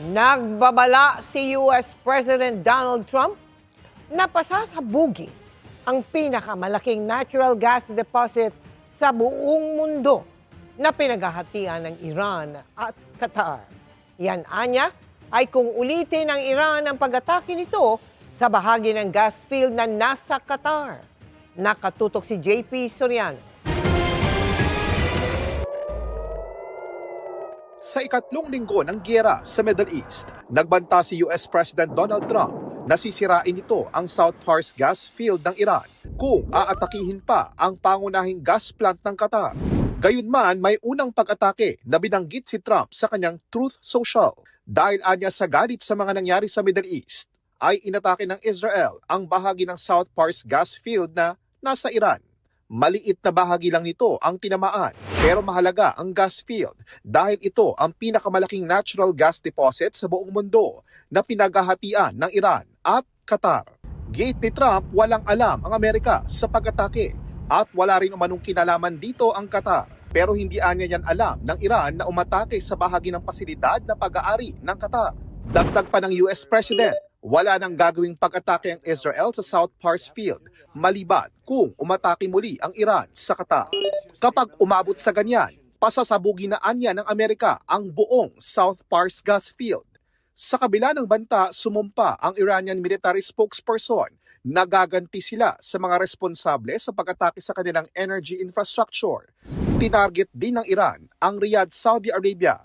Nagbabala si US President Donald Trump na pasasabugin ang pinakamalaking natural gas deposit sa buong mundo na pinaghahatian ng Iran at Qatar. Yan anya ay kung ulitin ng Iran ang pag-atake nito sa bahagi ng gas field na nasa Qatar. Nakatutok si JP Soriano. Sa ikatlong linggo ng giyera sa Middle East, nagbanta si US President Donald Trump na sisirain ito ang South Pars gas field ng Iran kung aatakihin pa ang pangunahing gas plant ng Qatar. Gayunman, may unang pag-atake na binanggit si Trump sa kanyang Truth Social. Dahil anya sa galit sa mga nangyari sa Middle East, ay inatake ng Israel ang bahagi ng South Pars gas field na nasa Iran. Maliit na bahagi lang nito ang tinamaan, pero mahalaga ang gas field dahil ito ang pinakamalaking natural gas deposit sa buong mundo na pinaghahatian ng Iran at Qatar. Gate ni Trump, walang alam ang Amerika sa pag-atake at wala rin umanong kinalaman dito ang Qatar. Pero hindi anya yan alam ng Iran na umatake sa bahagi ng pasilidad na pag-aari ng Qatar. Dagdag pa ng US President, wala nang gagawing pag-atake ang Israel sa South Pars Field maliban kung umatake muli ang Iran sa Qatar. Kapag umabot sa ganyan, pasasabugin na anya ng Amerika ang buong South Pars Gas Field. Sa kabila ng banta, sumumpa ang Iranian military spokesperson na gaganti sila sa mga responsable sa pag-atake sa kanilang energy infrastructure. Tinarget din ng Iran ang Riyadh, Saudi Arabia.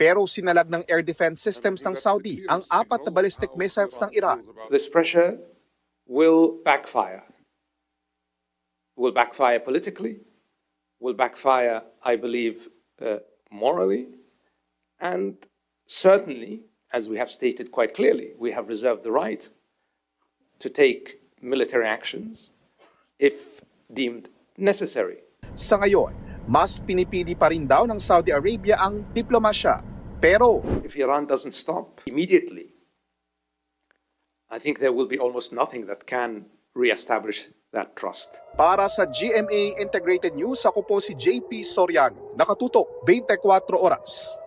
Pero sinalag ng air defense systems ng Saudi ang 4 na ballistic missiles ng Iran. This pressure will backfire. Will backfire politically, will backfire, I believe, morally, and certainly, as we have stated quite clearly, we have reserved the right to take military actions if deemed necessary. Sa ngayon, mas pinipili pa rin daw ng Saudi Arabia ang diplomasya. Pero if Iran doesn't stop immediately, I think there will be almost nothing that can re-establish that trust. para sa GMA Integrated News, ako po si JP Soriano. Nakatutok 24 oras.